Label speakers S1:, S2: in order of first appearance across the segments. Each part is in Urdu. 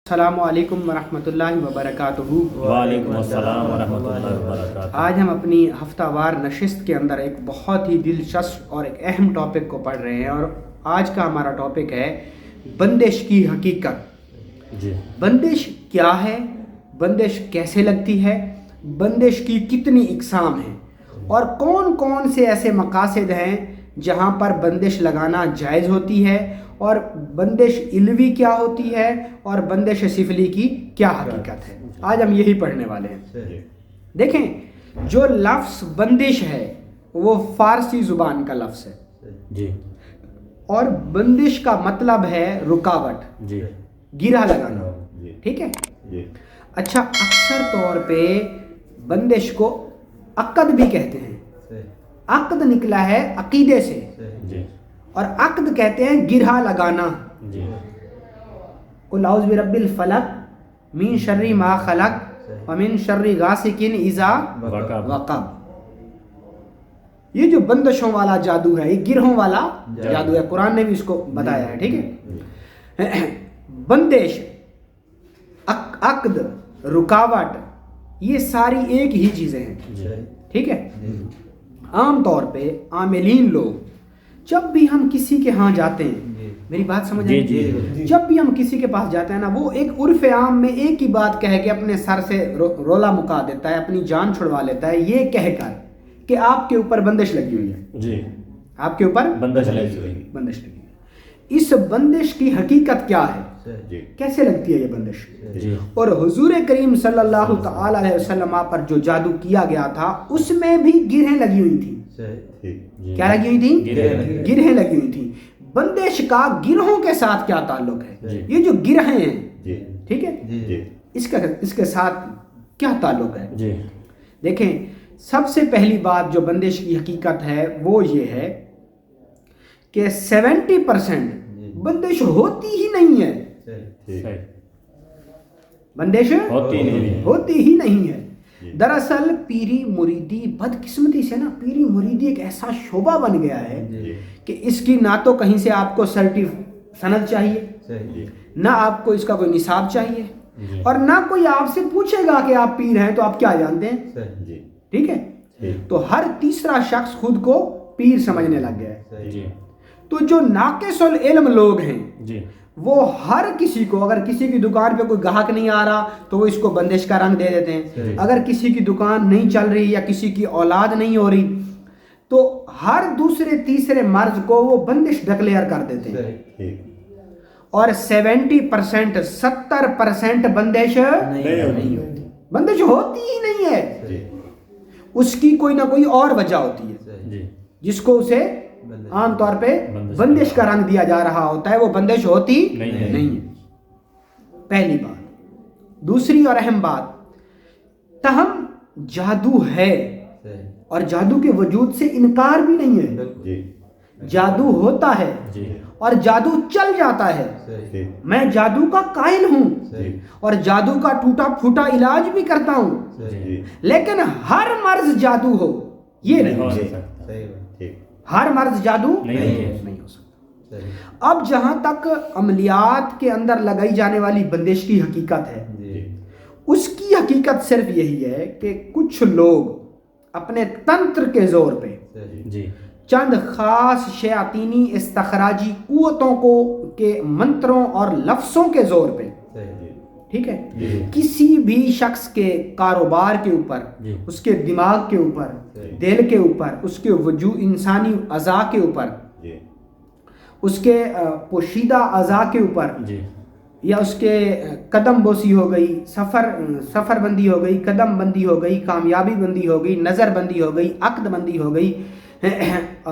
S1: السلام علیکم ورحمۃ اللہ وبرکاتہ۔
S2: وعلیکم السلام ورحمۃ اللہ وبرکاتہ۔
S1: آج ہم اپنی ہفتہ وار نشست کے اندر ایک بہت ہی دلچسپ اور ایک اہم ٹاپک کو پڑھ رہے ہیں، اور آج کا ہمارا ٹاپک ہے بندش کی حقیقت۔
S2: جی،
S1: بندش کیا ہے، بندش کیسے لگتی ہے، بندش کی کتنی اقسام ہیں، اور کون کون سے ایسے مقاصد ہیں جہاں پر بندش لگانا جائز ہوتی ہے، اور بندش علوی کیا ہوتی ہے، اور بندش سفلی کی کیا حقیقت ہے۔ آج ہم یہی پڑھنے والے ہیں۔ دیکھیں، جو لفظ بندش ہے وہ فارسی زبان کا لفظ ہے،
S2: جی،
S1: اور بندش کا مطلب ہے رکاوٹ،
S2: جی،
S1: گرہ لگانا، ٹھیک ہے۔ اچھا، اکثر طور پہ بندش کو عقد بھی کہتے ہیں۔ عقد نکلا ہے عقیدے سے،
S2: جی،
S1: اور عقد کہتے ہیں گرہ لگانا۔
S2: جی،
S1: قل اعوذ برب الفلق من شر ما خلق ومن شر غاسق اذا وقب۔ یہ جو بندشوں والا جادو ہے، یہ گرہوں والا جادو ہے، قرآن نے بھی اس کو بتایا ہے، ٹھیک ہے۔ بندش، عقد، رکاوٹ، یہ ساری ایک ہی چیزیں ہیں، ٹھیک ہے۔ عام طور پہ عاملین لوگ جب بھی ہم کسی کے ہاں جاتے ہیں، میری بات سمجھ آئی؟ جب بھی ہم کسی کے پاس جاتے ہیں نا، وہ ایک عرف عام میں ایک ہی بات کہہ کے اپنے سر سے رولا مکا دیتا ہے، اپنی جان چھڑوا لیتا ہے، یہ کہہ کر کہ آپ کے اوپر بندش لگی ہوئی ہے،
S2: جی،
S1: آپ کے اوپر
S2: بندش لگی ہوئی،
S1: بندش لگی ہوئی ہے۔ اس بندش کی حقیقت کیا ہے، کیسے لگتی ہے یہ بندش؟
S2: جی،
S1: اور حضور کریم صلی اللہ تعالی علیہ وسلم پر جو جادو کیا گیا تھا اس میں بھی گرہیں لگی ہوئی تھی۔ کیا لگی ہوئی تھی؟ گرہیں لگی ہوئی تھی۔ بندش کا گرہوں کے ساتھ کیا تعلق ہے؟ یہ جو گرہیں ہیں، ٹھیک ہے، اس کے ساتھ کیا تعلق ہے؟
S2: جی،
S1: دیکھیں، سب سے پہلی بات جو بندش کی حقیقت ہے وہ یہ ہے کہ 70% بندش ہوتی ہی نہیں ہے، بندش ہوتی ہی نہیں ہے۔ دراصل پیری مریدی بدقسمتی سے نا، پیری مریدی ایک ایسا شعبہ بن گیا ہے کہ اس کی نہ تو کہیں سے آپ کو سند چاہیے، نہ آپ کو اس کا کوئی نصاب چاہیے، اور نہ کوئی آپ سے پوچھے گا کہ آپ پیر ہیں تو آپ کیا جانتے ہیں، ٹھیک ہے۔ تو ہر تیسرا شخص خود کو پیر سمجھنے لگ گیا ہے۔ تو جو ناقص العلم لوگ ہیں وہ ہر کسی کو، اگر کسی کی دکان پہ کوئی گاہک نہیں آ رہا تو وہ اس کو بندش کا رنگ دے دیتے ہیں، اگر کسی کی دکان نہیں چل رہی یا کسی کی اولاد نہیں ہو رہی تو ہر دوسرے تیسرے مرض کو وہ بندش ڈکلیئر کر دیتے ہیں، اور 70% بندش نہیں ہوتی، بندش ہوتی ہی نہیں ہے۔ اس کی کوئی نہ کوئی اور وجہ ہوتی ہے جس کو اسے عام طور پہ بندش کا رنگ دیا جا رہا ہوتا ہے، وہ بندش ہوتی نہیں ہے، پہلی بات۔ دوسری اور اہم بات، تاہم جادو ہے اور جادو کے وجود سے انکار بھی نہیں ہے، جادو ہوتا ہے اور جادو چل جاتا ہے، میں جادو کا قائل ہوں اور جادو کا ٹوٹا پھوٹا علاج بھی کرتا ہوں، لیکن ہر مرض جادو ہو یہ نہیں ہو سکتا، ہر مرض جادو نہیں ہو سکتا۔ اب جہاں تک عملیات کے اندر لگائی جانے والی بندش کی حقیقت ہے، اس کی حقیقت صرف یہی ہے کہ کچھ لوگ اپنے تنتر کے زور پہ چند خاص شیاطینی استخراجی قوتوں کو کے منتروں اور لفظوں کے زور پہ، ٹھیک ہے، کسی بھی شخص کے کاروبار کے اوپر، اس کے دماغ کے اوپر، دل کے اوپر، اس کے وجود انسانی اعضاء کے اوپر، اس کے پوشیدہ اعضاء کے اوپر، یا اس کے قدم بوسی ہو گئی، سفر بندی ہو گئی، قدم بندی ہو گئی، کامیابی بندی ہو گئی، نظر بندی ہو گئی، عقد بندی ہو گئی،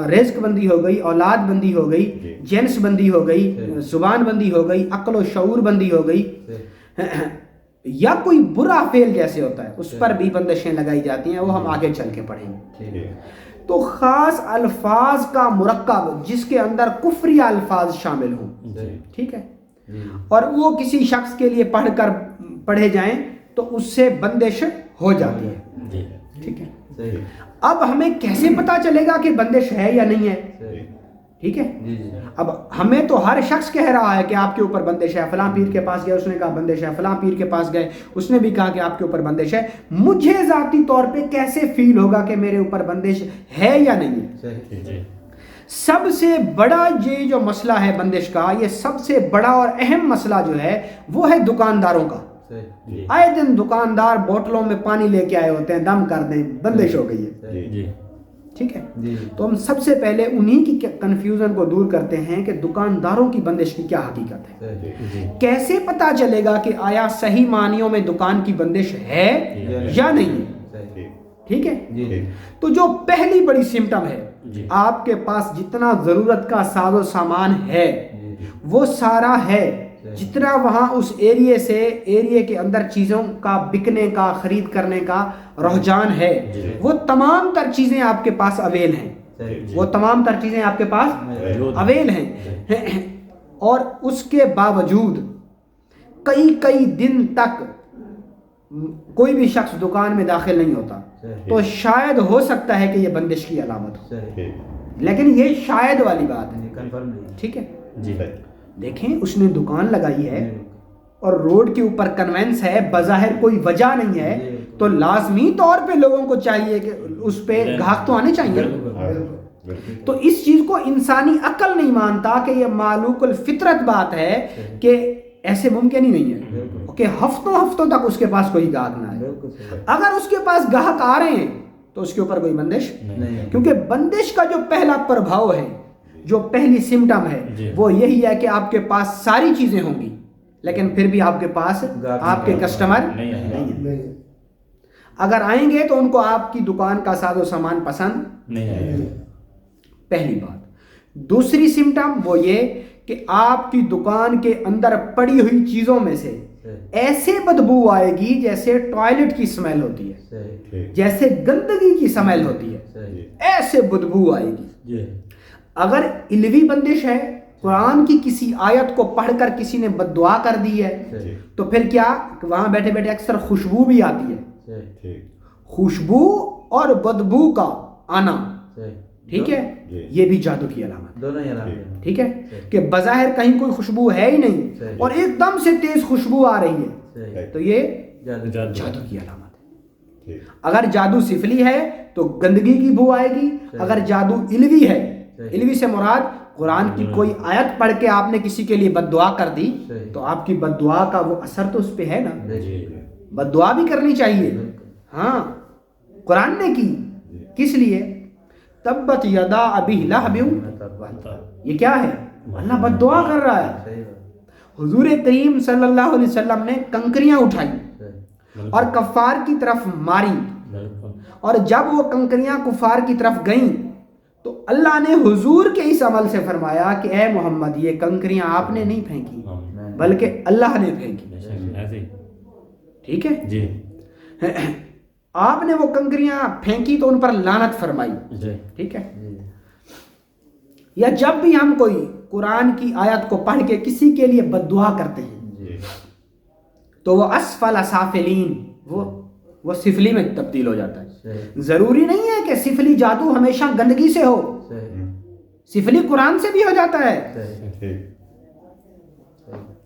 S1: رزق بندی ہو گئی، اولاد بندی ہو گئی، جنس بندی ہو گئی، زبان بندی ہو گئی، عقل و شعور بندی ہو گئی، یا کوئی برا فعل جیسے ہوتا ہے اس پر بھی بندشیں لگائی جاتی ہیں، وہ ہم آگے چل کے پڑھیں گے۔ تو خاص الفاظ کا مرکب جس کے اندر کفری الفاظ شامل ہوں، ٹھیک ہے، اور وہ کسی شخص کے لیے پڑھے جائیں تو اس سے بندش ہو جاتی ہے، ٹھیک ہے۔ اب ہمیں کیسے پتا چلے گا کہ بندش ہے یا نہیں ہے؟ ٹھیک ہے. اب ہمیں تو ہر شخص کہہ رہا ہے کہ آپ کے اوپر بندش ہے, فلاں پیر کے پاس گئے اس نے کہا بندش ہے, فلاں پیر کے پاس گئے اس نے بھی کہا کہ آپ کے اوپر بندش ہے. مجھے ذاتی طور پہ کیسے فیل ہوگا کہ میرے اوپر بندش ہے یا نہیں ہے؟ سب سے بڑا یہ جو مسئلہ ہے بندش کا, یہ سب سے بڑا اور اہم مسئلہ جو ہے وہ ہے دکانداروں کا. آئے دن دکاندار بوتلوں میں پانی لے کے آئے ہوتے ہیں, دم کر دیں بندش ہو گئی ہے. ٹھیک ہے, تو ہم سب سے پہلے انہی کی کنفیوژن کو دور کرتے ہیں کہ دکانداروں کی بندش کی کیا حقیقت ہے. کیسے پتا چلے گا کہ آیا صحیح معنیوں میں دکان کی بندش ہے یا نہیں ہے؟ ٹھیک ہے, تو جو پہلی بڑی سمٹم ہے, آپ کے پاس جتنا ضرورت کا ساز و سامان ہے وہ سارا ہے, جتنا وہاں اس ایریے کے اندر چیزوں کا بکنے کا, خرید کرنے کا رجحان ہے, وہ تمام تر چیزیں آپ کے پاس اویل ہیں, وہ تمام تر چیزیں آپ کے پاس اویل ہیں. اور اس کے باوجود کئی دن تک کوئی بھی شخص دکان میں داخل نہیں ہوتا, تو شاید ہو سکتا ہے کہ یہ بندش کی علامت ہو, لیکن یہ شاید والی بات ہے. ٹھیک ہے, دیکھیں اس نے دکان لگائی ہے اور روڈ کے اوپر کنوینس ہے, بظاہر کوئی وجہ نہیں ہے, تو لازمی طور پہ لوگوں کو چاہیے کہ اس پہ گاہک تو آنے چاہیے. تو اس چیز کو انسانی عقل نہیں مانتا کہ یہ معلوق الفطرت بات ہے کہ ایسے ممکن ہی نہیں ہے کہ ہفتوں تک اس کے پاس کوئی گاہک نہ آئے. اگر اس کے پاس گاہک آ رہے ہیں تو اس کے اوپر کوئی بندش نہیں, کیونکہ بندش کا جو پہلا پربھاؤ ہے, جو پہلی سمٹم ہے, وہ یہی ہے کہ آپ کے پاس ساری چیزیں ہوں گی لیکن پھر بھی آپ کے پاس آپ کے کسٹمر نہیں ہیں. اگر آئیں گے تو ان کو آپ کی دکان کا ساز و سامان پسند نہیں آئے گا, پہلی بات. دوسری سمٹم وہ یہ کہ آپ کی دکان کے اندر پڑی ہوئی چیزوں میں سے ایسے بدبو آئے گی جیسے ٹوائلٹ کی سمیل ہوتی ہے, جیسے گندگی کی سمیل ہوتی ہے, ایسے بدبو آئے گی. اگر علوی بندش ہے, قرآن کی کسی آیت کو پڑھ کر کسی نے بد دعا کر دی ہے, تو پھر کیا وہاں بیٹھے بیٹھے اکثر خوشبو بھی آتی ہے, خوشبو اور بدبو کا آنا, ٹھیک ہے, یہ بھی جادو کی علامت ہے. ٹھیک ہے, کہ بظاہر کہیں کوئی خوشبو ہے ہی نہیں اور ایک دم سے تیز خوشبو آ رہی ہے, تو یہ جادو کی علامت ہے. اگر جادو سفلی ہے تو گندگی کی بو آئے گی, اگر جادو علوی ہے, علوی سے مراد قرآن کی کوئی آیت پڑھ کے آپ نے کسی کے لیے بد دعا کر دی, تو آپ کی بد دعا کا وہ اثر تو اس پہ ہے نا, بد دعا بھی کرنی چاہیے. ہاں, قرآن نے کی, کس لیے؟ تبت یدا ابی لہب, یہ کیا ہے؟ اللہ بد دعا کر رہا ہے. حضور کریم صلی اللہ علیہ وسلم نے کنکریاں اٹھائی اور کفار کی طرف ماری, اور جب وہ کنکریاں کفار کی طرف گئیں تو اللہ نے حضور کے اس عمل سے فرمایا کہ اے محمد, یہ کنکریاں آپ نے نہیں پھینکی بلکہ اللہ نے پھینکی. ٹھیک ہے جی, آپ نے وہ کنکریاں پھینکی تو ان پر لعنت فرمائی. ٹھیک ہے, یا جب بھی ہم کوئی قرآن کی آیت کو پڑھ کے کسی کے لیے بد دعا کرتے ہیں تو وہ اسفل سافلین, وہ سفلی میں تبدیل ہو جاتا ہے. ضروری نہیں ہے کہ سفلی جادو ہمیشہ گندگی سے ہو, سفلی قرآن سے بھی ہو جاتا ہے.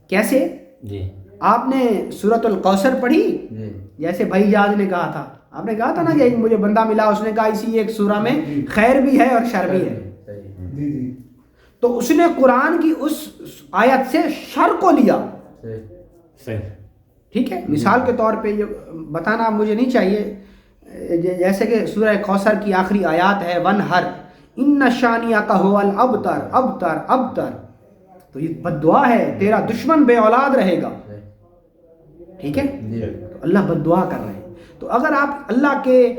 S1: کیسے؟ آپ نے سورۃ الکوثر پڑھی, جیسے بھائی جاز نے کہا تھا, آپ نے کہا تھا نا کہ مجھے بندہ ملا, اس نے کہا اسی ایک سورہ میں خیر بھی ہے اور شر بھی ہے, تو اس نے قرآن کی اس آیت سے شر کو لیا. ٹھیک ہے, مثال کے طور پہ یہ بتانا مجھے نہیں چاہیے, جیسے کہ سورہ کوثر کی آخری آیات ہے ونہر ان شانیک ھو الابتر ابتر ابتر, تو یہ بد دعا ہے, تیرا دشمن بے اولاد رہے گا. ٹھیک ہے, تو اللہ بد دعا کر رہے ہیں. تو اگر آپ اللہ کے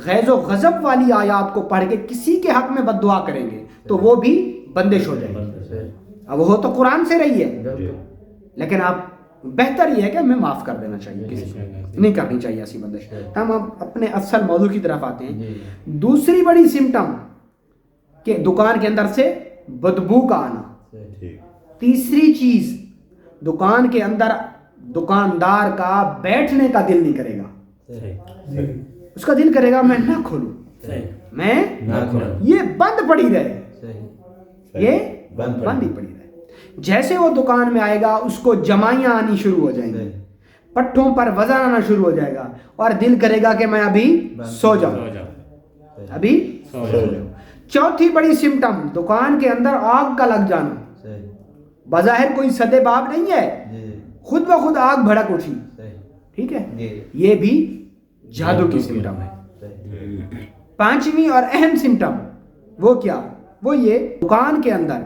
S1: غیظ و غضب والی آیات کو پڑھ کے کسی کے حق میں بد دعا کریں گے تو وہ بھی بندش ہو جائے گی. اب وہ تو قرآن سے رہی ہے, لیکن آپ بہتر یہ ہے کہ ہمیں معاف کر دینا چاہیے, کسی کو نہیں کرنی چاہیے ایسی بندش. ہم اپنے اصل موضوع کی طرف آتے ہیں. دوسری بڑی سمٹم کہ دکان کے اندر سے بدبو کا آنا. تیسری چیز, دکان کے اندر دکاندار کا بیٹھنے کا دل نہیں کرے گا, اس کا دل کرے گا میں نہ کھولوں, میں یہ بند پڑی رہے. یہ بند ہی پڑی رہے. جیسے وہ دکان میں آئے گا اس کو جمائیاں آنی شروع ہو جائیں گی, پٹھوں پر وزن آنا شروع ہو جائے گا اور دل کرے گا کہ میں ابھی سو جاؤں, ابھی سو جاؤں. چوتھی بڑی سمٹم دکان کے اندر آگ کا لگ جانا. بظاہر کوئی سدے باب نہیں ہے, خود بخود آگ بھڑک اٹھی. ٹھیک ہے, یہ بھی جادو کی سمٹم ہے. پانچویں اور اہم سمٹم وہ کیا, وہ یہ دکان کے اندر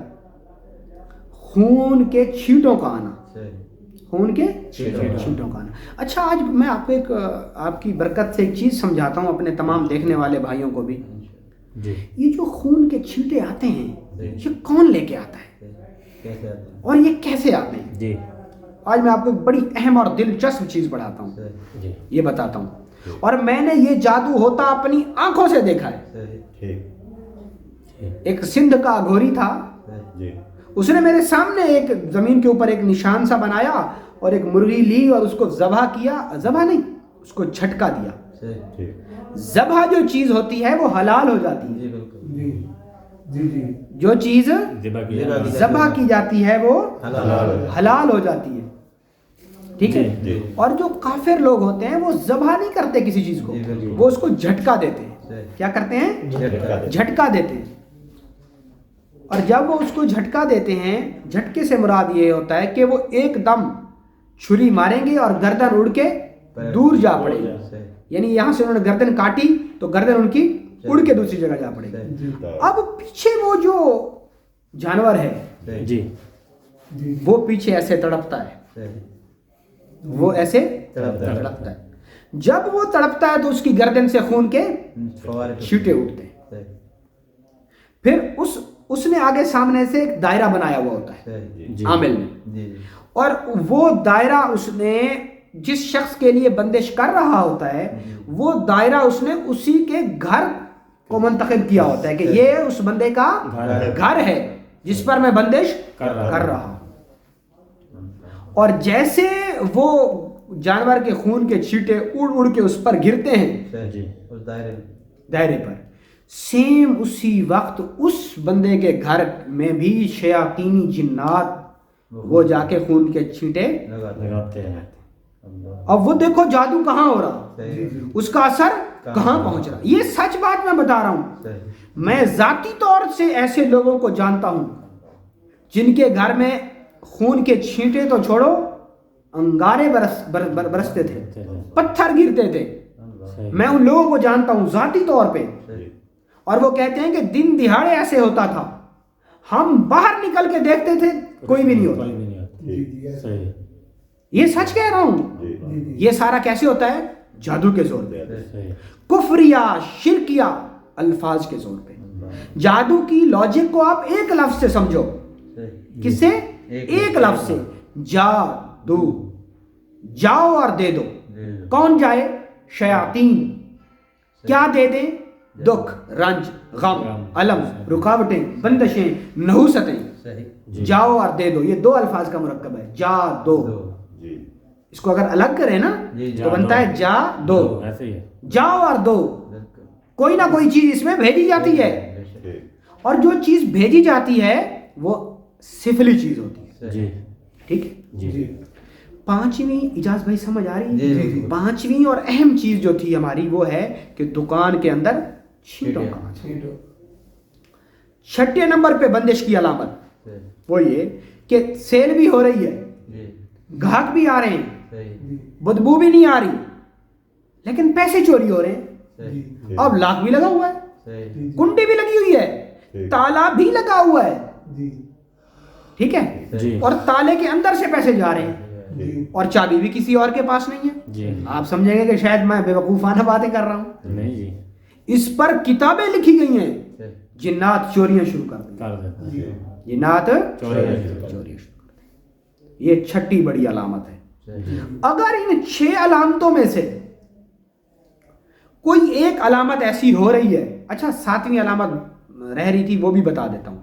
S1: خون کے چھینٹوں کا آنا. خون کے چھینٹوں کا آنا. اچھا, آج میں آپ کو ایک آپ کی برکت سے ایک چیز سمجھاتا ہوں اپنے تمام دیکھنے والے بھائیوں کو بھی. یہ جو خون کے چھینٹے آتے ہیں یہ کون لے کے آتا ہے اور یہ کیسے آتے ہیں؟ آج میں آپ کو ایک بڑی اہم اور دلچسپ چیز پڑھاتا ہوں, یہ بتاتا ہوں. اور میں نے یہ جادو ہوتا اپنی آنکھوں سے دیکھا ہے. ایک سندھ کا گھوری تھا, اس نے میرے سامنے ایک زمین کے اوپر ایک نشان سا بنایا اور ایک مرغی لی اور اس کو ذبح کیا. ذبح نہیں, اس کو جھٹکا دیا. ذبح جو چیز ہوتی ہے وہ حلال ہو جاتی ہے. جو چیز ذبح کی جاتی ہے وہ حلال ہو جاتی ہے. ٹھیک ہے. اور جو کافر لوگ ہوتے ہیں وہ ذبح نہیں کرتے کسی چیز کو, وہ اس کو جھٹکا دیتے ہیں. کیا کرتے ہیں؟ جھٹکا دیتے ہیں. اور جب وہ اس کو جھٹکا دیتے ہیں, جھٹکے سے مراد یہ ہوتا ہے کہ وہ ایک دم چھری ماریں گے اور گردن اڑ کے دور جا پڑے گی. یعنی یہاں سے انہوں نے گردن کاٹی تو گردن ان کی اڑ کے دوسری جگہ جا پڑے گی. اب پیچھے وہ جو جانور ہے وہ پیچھے ایسے تڑپتا ہے, وہ ایسے تڑپتا ہے. جب وہ تڑپتا ہے تو اس کی گردن سے خون کے چھینٹے اٹھتے ہیں. پھر اس نے آگے سامنے سے ایک دائرہ بنایا ہوا ہوتا ہے عامل میں, اور وہ دائرہ اس نے جس شخص کے لیے بندش کر رہا ہوتا ہے وہ دائرہ اس نے اسی کے گھر کو منتخب کیا ہوتا ہے کہ یہ اس بندے کا گھر ہے جس پر میں بندش کر رہا ہوں. اور جیسے وہ جانور کے خون کے چھینٹے اڑ اڑ کے اس پر گرتے ہیں دائرے پر, سیم اسی وقت اس بندے کے گھر میں بھی شیاطینی جنات وہ جا کے خون کے چھینٹے لگاتے ہیں. اب وہ دیکھو جادو کہاں ہو رہا, اس کا اثر کہاں پہنچ رہا. یہ سچ بات میں بتا رہا ہوں. میں ذاتی طور سے ایسے لوگوں کو جانتا ہوں جن کے گھر میں خون کے چھینٹے تو چھوڑو, انگارے برستے تھے, پتھر گرتے تھے. میں ان لوگوں کو جانتا ہوں ذاتی طور پہ, اور وہ کہتے ہیں کہ دن دہاڑے ایسے ہوتا تھا, ہم باہر نکل کے دیکھتے تھے کوئی بھی نہیں ہوتا. یہ سچ کہہ رہا ہوں. یہ سارا کیسے ہوتا ہے؟ جادو کے زور پہ, کفریہ شرکیہ الفاظ کے زور پہ. جادو کی لاجک کو آپ ایک لفظ سے سمجھو. کس سے؟ ایک لفظ سے. جادو, جاؤ اور دے دو. کون جائے؟ شیاطین. کیا دے دیں؟ دکھ, رنج, غم, الم, رکاوٹیں, بندشیں, نحوستیں. جاؤ اور دے دو, یہ دو الفاظ کا مرکب ہے. جا دو. اس کو اگر الگ کریں نا تو بنتا ہے جا دو. جاؤ اور دو. کوئی نہ کوئی چیز اس میں بھیجی جاتی ہے, اور جو چیز بھیجی جاتی ہے وہ سفلی چیز ہوتی ہے. ٹھیک ہے. پانچویں, اجاز بھائی سمجھ آ رہی ہے؟ پانچویں اور اہم چیز جو تھی ہماری وہ ہے کہ دکان کے اندر چھینٹوں کا. چھٹے نمبر پہ بندش کی علامت وہ یہ کہ سیل بھی ہو رہی ہے, گاہک بھی آ رہے ہیں, بدبو بھی نہیں آ رہی, لیکن پیسے چوری ہو رہے ہیں. اب لاک بھی لگا ہوا ہے, کنڈی بھی لگی ہوئی ہے, تالا بھی لگا ہوا ہے. ٹھیک ہے. اور تالے کے اندر سے پیسے جا رہے ہیں, اور چابی بھی کسی اور کے پاس نہیں ہے. آپ سمجھیں گے کہ شاید میں بے وقوفانہ باتیں کر رہا ہوں. اس پر کتابیں لکھی گئی ہیں, جنات چوریاں شروع کر دیں. جنات چوریاں شروع کر دیں. یہ چھٹی بڑی علامت ہے. اگر ان 6 علامتوں میں سے کوئی ایک علامت ایسی ہو رہی ہے, اچھا 7ویں علامت رہ رہی تھی وہ بھی بتا دیتا ہوں.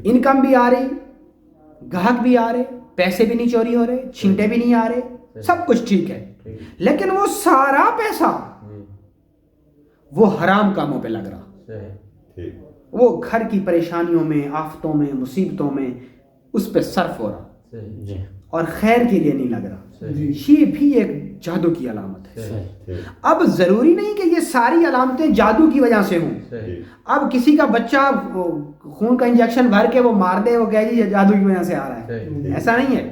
S1: انکم بھی آ رہی, گاہک بھی آ رہے, پیسے بھی نہیں چوری ہو رہے, چھینٹے بھی نہیں آ رہے, سب کچھ ٹھیک ہے, لیکن وہ سارا پیسہ وہ حرام کاموں پہ لگ رہا. وہ گھر کی پریشانیوں میں، آفتوں میں، مصیبتوں میں اس پہ صرف ہو رہا
S2: جی
S1: اور خیر کے لیے نہیں لگ رہا، یہ بھی ایک جادو کی علامت ہے۔ اب ضروری نہیں کہ یہ ساری علامتیں جادو کی وجہ سے ہوں۔ اب کسی کا بچہ خون کا انجیکشن بھر کے وہ مار دے، وہ کہے جی یہ جادو کی وجہ سے آ رہا ہے، ایسا نہیں ہے۔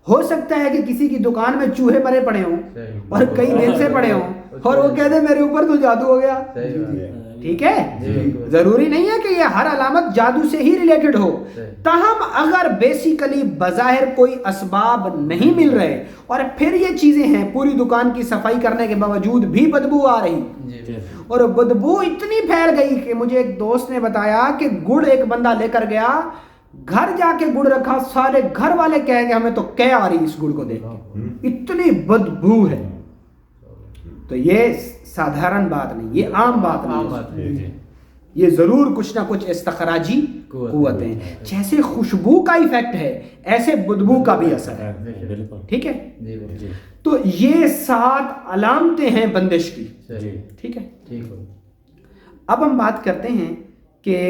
S1: ہو سکتا ہے کہ کسی کی دکان میں چوہے مرے پڑے ہوں اور کئی دن سے پڑے ہوں اور وہ کہہ دے میرے اوپر تو جادو ہو گیا، ٹھیک ہے؟ ضروری نہیں ہے کہ یہ ہر علامت جادو سے ہی ریلیٹڈ ہو، تاہم اگر بیسیکلی بظاہر کوئی اسباب نہیں مل رہے اور پھر یہ چیزیں ہیں، پوری دکان کی صفائی کرنے کے باوجود بھی بدبو آ رہی، اور بدبو اتنی پھیل گئی کہ مجھے ایک دوست نے بتایا کہ گڑ ایک بندہ لے کر گیا، گھر جا کے گڑ رکھا، سارے گھر والے کہہ گئے ہمیں تو کیا آ رہی اس گڑ کو دیکھ کے، اتنی بدبو ہے۔ تو یہ سادھارن بات نہیں، یہ عام بات نہیں، یہ ضرور کچھ نہ کچھ استخراجی قوتیں، جیسے خوشبو کا ایفیکٹ ہے ایسے بدبو کا بھی اثر ہے، ٹھیک ہے؟ تو یہ 7 علامتیں ہیں بندش کی، ٹھیک ہے؟ اب ہم بات کرتے ہیں کہ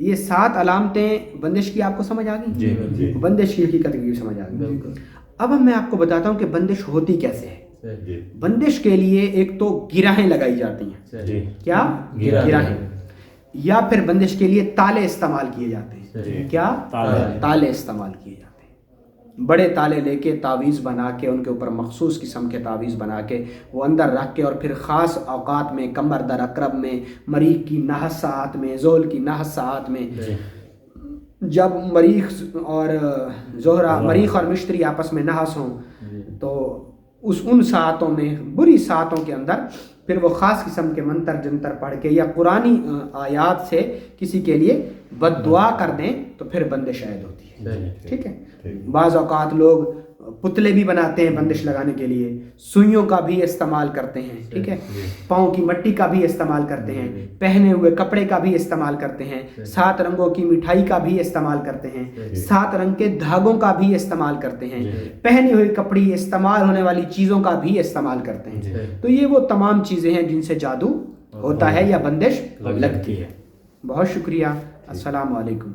S1: یہ 7 علامتیں بندش کی آپ کو سمجھ آ گئی، بندش کی حقیقت بھی سمجھ آ گئی۔ اب میں آپ کو بتاتا ہوں کہ بندش ہوتی کیسے ہے۔ بندش کے لیے ایک تو گرہیں لگائی جاتی ہیں، کیا گرہیں، یا پھر بندش کے لیے تالے استعمال کیے جاتے ہیں، کیا تالے استعمال کیے جاتے ہیں، بڑے تالے لے کے تعویذ بنا کے ان کے اوپر مخصوص قسم کے تعویذ بنا کے وہ اندر رکھ کے، اور پھر خاص اوقات میں کمر در اقرب میں، مریخ کی نحس ساعت میں، زحل کی نحس ساعت میں، جب مریخ اور زہرہ، مریخ اور مشتری آپس میں نحس ہوں، تو ان ساعتوں میں، بری ساعتوں کے اندر پھر وہ خاص قسم کے منتر جنتر پڑھ کے یا قرآنی آیات سے کسی کے لیے بد دعا کر دیں تو پھر بندش عائد ہوتی ہے، ٹھیک ہے؟ بعض اوقات لوگ پتلے بھی بناتے ہیں بندش لگانے کے لیے، سوئیوں کا بھی استعمال کرتے ہیں، ٹھیک ہے؟ پاؤں کی مٹی کا بھی استعمال کرتے ہیں، پہنے ہوئے کپڑے کا بھی استعمال کرتے ہیں، 7 رنگوں کی مٹھائی کا بھی استعمال کرتے ہیں، 7 رنگ کے دھاگوں کا بھی استعمال کرتے ہیں، پہنے ہوئے کپڑے، استعمال ہونے والی چیزوں کا بھی استعمال کرتے ہیں۔ تو یہ وہ تمام چیزیں ہیں جن سے جادو ہوتا ہے یا بندش لگتی ہے۔ بہت شکریہ، السلام علیکم۔